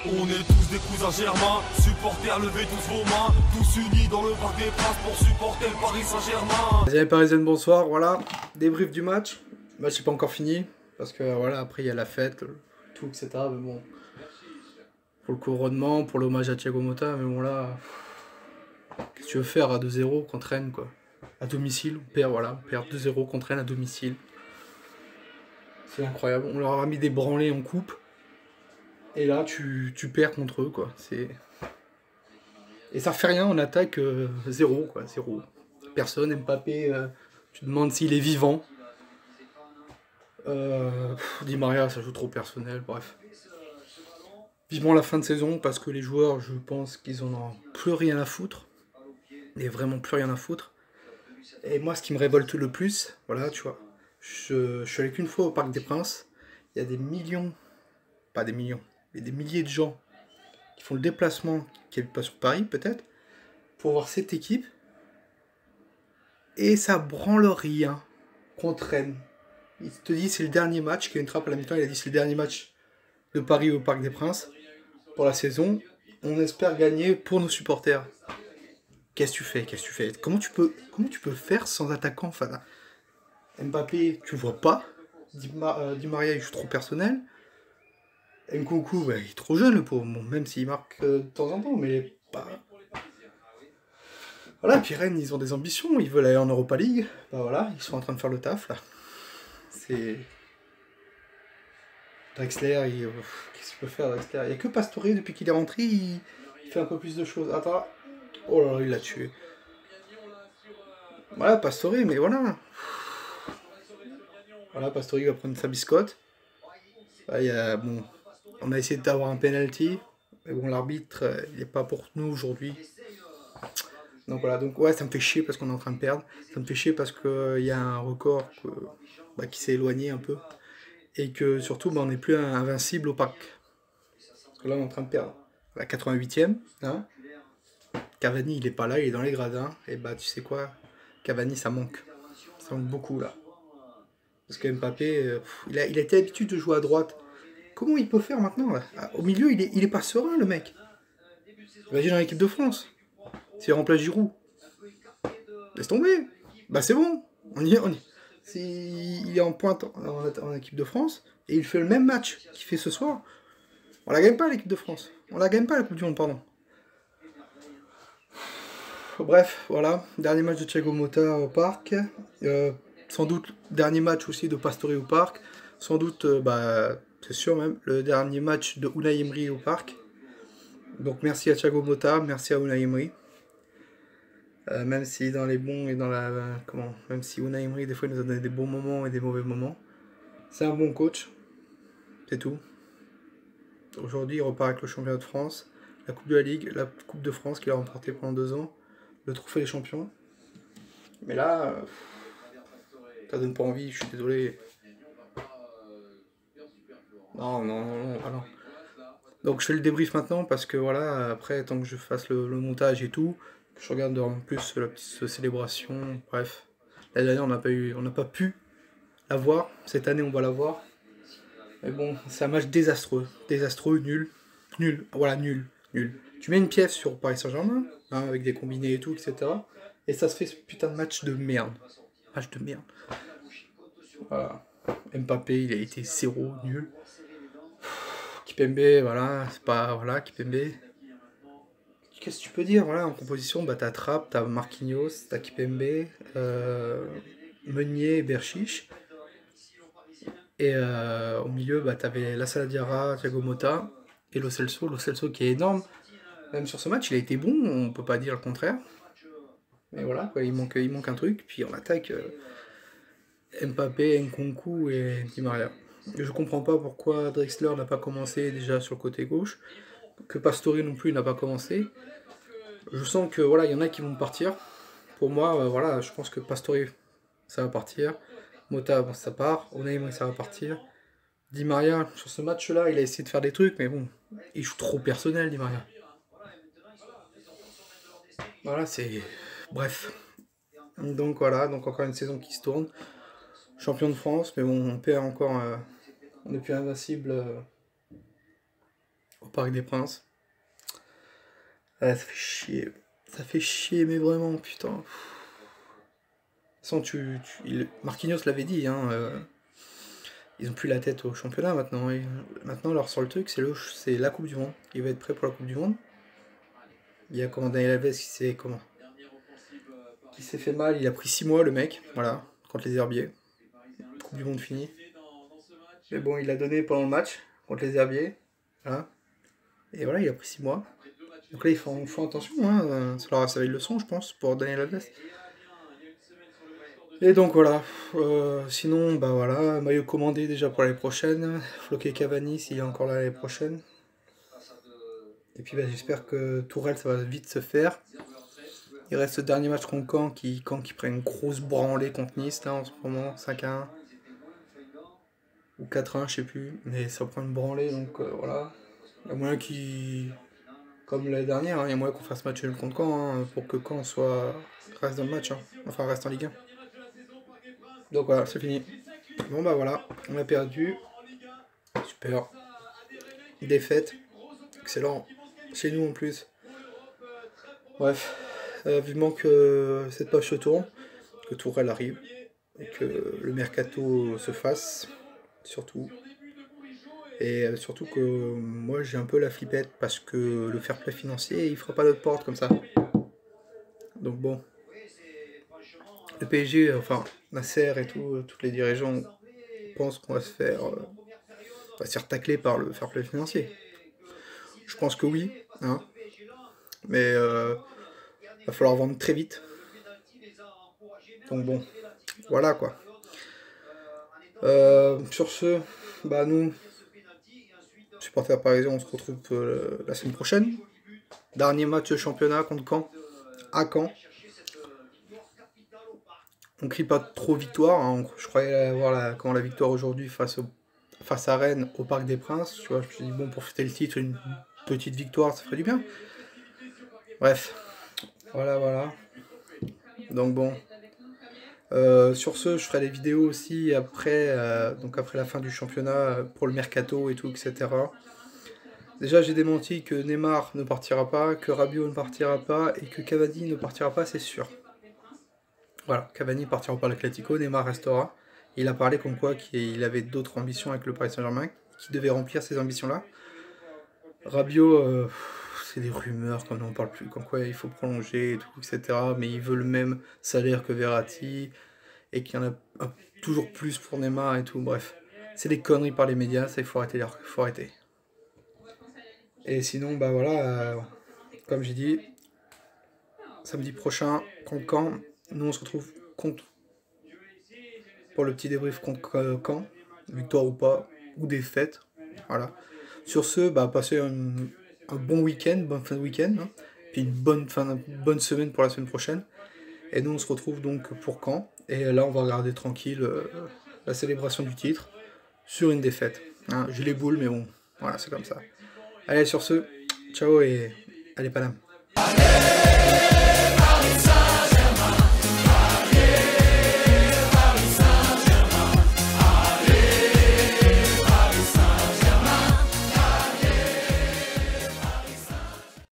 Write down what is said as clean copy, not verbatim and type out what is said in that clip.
On est tous des cousins germains, supporters, levez tous vos mains, tous unis dans le Parc des Princes pour supporter le Paris Saint-Germain. Les amis parisiennes, bonsoir, voilà, débrief du match. Le match n'est pas encore fini, parce que voilà, après il y a la fête, tout, etc. Mais bon, pour le couronnement, pour l'hommage à Thiago Motta, mais bon là, qu'est-ce que tu veux faire à 2-0 contre Rennes, quoi. À domicile, on perd, voilà, on perd 2-0 contre Rennes à domicile. C'est incroyable, on leur a mis des branlés en coupe, et là tu perds contre eux, quoi. Et ça fait rien, on attaque zéro, quoi, zéro. Personne, Mbappé, tu te demandes s'il est vivant. Di Maria, ça joue trop personnel, bref. Vivement la fin de saison, parce que les joueurs, je pense qu'ils en ont plus rien à foutre. Et vraiment plus rien à foutre. Et moi, ce qui me révolte le plus, voilà, tu vois, je suis allé qu'une fois au Parc des Princes. Il y a des millions, pas des millions, mais des milliers de gens qui font le déplacement, qui habitent pas sur Paris, peut-être, pour voir cette équipe. Et ça branle rien contre Rennes. Il te dit c'est le dernier match, qu'il y a une trappe à la mi-temps, il a dit c'est le dernier match de Paris au Parc des Princes pour la saison. On espère gagner pour nos supporters. Qu'est-ce que tu fais? Qu'est-ce que tu fais? Comment tu peux faire sans attaquant? Enfin, Mbappé, tu le vois pas. Di Maria, il joue trop personnel. Nkunku, bah, il est trop jeune, le pauvre. Bon, même s'il marque de temps en temps, mais il est pas... Voilà, puis Rennes, ils ont des ambitions. Ils veulent aller en Europa League. Bah voilà, ils sont en train de faire le taf, là. C'est... Drexler, qu'est-ce qu'il peut faire, Drexler? Il n'y a que Pastore, depuis qu'il est rentré, il fait un peu plus de choses. Attends. Oh là là, il l'a tué. Voilà, Pastore, mais voilà. Voilà, Pastore va prendre sa biscotte. Là, bon, on a essayé d'avoir un penalty. Mais bon, l'arbitre, il n'est pas pour nous aujourd'hui. Donc voilà, donc ouais, ça me fait chier parce qu'on est en train de perdre. Ça me fait chier parce qu'il y a un record qui s'est éloigné un peu. Et que surtout, on n'est plus invincible au parc. Parce que là, on est en train de perdre. La 88e, hein. Cavani, il est pas là, il est dans les gradins. Et bah, tu sais quoi, Cavani, ça manque. Ça manque beaucoup, là. Parce que Mbappé, il a été habitué de jouer à droite. Comment il peut faire maintenant, là? Au milieu, il est pas serein, le mec. Imagine dans l'équipe de France. S'il remplace Giroud. Laisse tomber. Bah, c'est bon. On y est. Il est en pointe en équipe de France. Et il fait le même match qu'il fait ce soir. On la gagne pas, l'équipe de France. On la gagne pas, la Coupe du Monde, pardon. Bref, voilà, dernier match de Thiago Motta au parc, sans doute dernier match aussi de Pastore au parc, sans doute, c'est sûr même, le dernier match de Unai Emery au parc. Donc merci à Thiago Motta, merci à Unai Emery. Même si dans les bons et dans la... même si Unai Emery des fois il nous a donné des bons moments et des mauvais moments. C'est un bon coach, c'est tout. Aujourd'hui il repart avec le championnat de France, la Coupe de la Ligue, la Coupe de France qu'il a remporté pendant 2 ans. Le trophée des champions. Mais là, ça donne pas envie, je suis désolé. Non. Donc je fais le débrief maintenant parce que voilà, après, tant que je fasse le montage et tout, que je regarde en plus la petite célébration, bref. L'année dernière, on n'a pas pu la voir. Cette année, on va la voir. Mais bon, c'est un match désastreux. Désastreux, nul. Nul, voilà, nul. Tu mets une pièce sur Paris Saint-Germain, hein, avec des combinés et tout, etc. Et ça se fait ce putain de match de merde. Match de merde. Voilà. Mbappé, il a été 0, nul. Kipembe, voilà, c'est pas... Voilà, Kipembe. Qu'est-ce que tu peux dire? Voilà, en composition, bah, t'as Trapp, t'as Marquinhos, t'as Kipembe, Meunier, Berchiche. Et au milieu, bah, t'avais Lassana Diarra, Thiago Motta et Lo Celso qui est énorme. Même sur ce match, il a été bon, on peut pas dire le contraire. Mais voilà, quoi, il manque un truc. Puis on attaque Mbappé, Nkunku et Di Maria. Je comprends pas pourquoi Drexler n'a pas commencé déjà sur le côté gauche, que Pastore non plus n'a pas commencé. Je sens que voilà, il y en a qui vont partir. Pour moi, voilà, je pense que Pastore, ça va partir. Motta, bon, ça part. Unai, ça va partir. Di Maria, sur ce match-là, il a essayé de faire des trucs, mais bon, il joue trop personnel, Di Maria. Voilà, c'est... Bref. Donc voilà, donc encore une saison qui se tourne. Champion de France, mais bon, on perd encore... on n'est plus invincible au Parc des Princes. Ah, ça fait chier. Ça fait chier, mais vraiment, putain. De toute façon, Marquinhos l'avait dit, hein, ils ont plus la tête au championnat maintenant. Et maintenant, leur seul truc, c'est la Coupe du Monde. Il va être prêt pour la Coupe du Monde. Il y a Daniel Alves qui s'est fait mal. Il a pris 6 mois, le mec, voilà, contre les Herbiers. Coupe du Monde finie. Mais bon, il a donné pendant le match contre les Herbiers. Voilà. Et voilà, il a pris 6 mois. Donc là, ils font attention, hein. Ça va être une leçon, je pense, pour Daniel Alves. Et donc voilà. Sinon, bah voilà, maillot commandé déjà pour l'année prochaine. Floqué Cavani s'il est encore là l'année prochaine. Et puis bah, j'espère que Tourelle, ça va vite se faire. Il reste le dernier match contre Caen qui prend une grosse branlée contre Nice là en ce moment, 5-1. Ou 4-1, je sais plus. Mais ça prend une branlée, donc voilà. Il y a moyen comme l'année dernière, hein, il y a moyen qu'on fasse match nul contre Caen, hein, pour que Caen reste dans le match, hein. Enfin reste en Ligue 1. Donc voilà, c'est fini. Bon bah voilà, on a perdu. Super. Défaite. Excellent. Chez nous en plus. Bref. Vivement que cette page se tourne, que Tourelle arrive, et que le mercato se fasse, surtout. Et surtout que moi j'ai un peu la flippette parce que le fair play financier il fera pas notre porte comme ça. Donc bon. Le PSG, enfin Nasser et tout, tous les dirigeants pensent qu'on va se faire tacler par le fair play financier. Je pense que oui, hein. Mais va falloir vendre très vite. Donc bon, voilà quoi. Sur ce, bah nous, supporters parisiens, on se retrouve la semaine prochaine. Dernier match de championnat contre Caen, à Caen. On crie pas trop victoire, hein. Je croyais avoir la victoire aujourd'hui face à Rennes au Parc des Princes. Tu vois, je me suis dit bon, pour fêter le titre, une petite victoire, ça ferait du bien. Bref, voilà. Donc bon. Sur ce, je ferai des vidéos aussi après la fin du championnat pour le mercato et tout, etc. Déjà, j'ai démenti que Neymar ne partira pas, que Rabiot ne partira pas et que Cavani ne partira pas, c'est sûr. Voilà, Cavani ne partira pas à l'Atlético, Neymar restera. Il a parlé comme quoi qu'il avait d'autres ambitions avec le Paris Saint-Germain, qui devait remplir ces ambitions-là. Rabiot, c'est des rumeurs, comme on n'en parle plus, comme quoi il faut prolonger et tout, etc. Mais il veut le même salaire que Verratti, et qu'il y en a toujours plus pour Neymar et tout, bref. C'est des conneries par les médias, ça il faut arrêter. Et sinon, bah voilà, comme j'ai dit, samedi prochain, contre Caen, nous on se retrouve pour le petit débrief contre Caen, victoire ou pas, ou défaite, voilà. Sur ce, bah passez un bon week-end, bonne fin de week-end, hein, puis une bonne semaine pour la semaine prochaine. Et nous on se retrouve donc pour Caen, et là on va regarder tranquille la célébration du titre sur une défaite. Hein, j'ai les boules, mais bon, voilà, c'est comme ça. Allez, sur ce, ciao et allez Paname.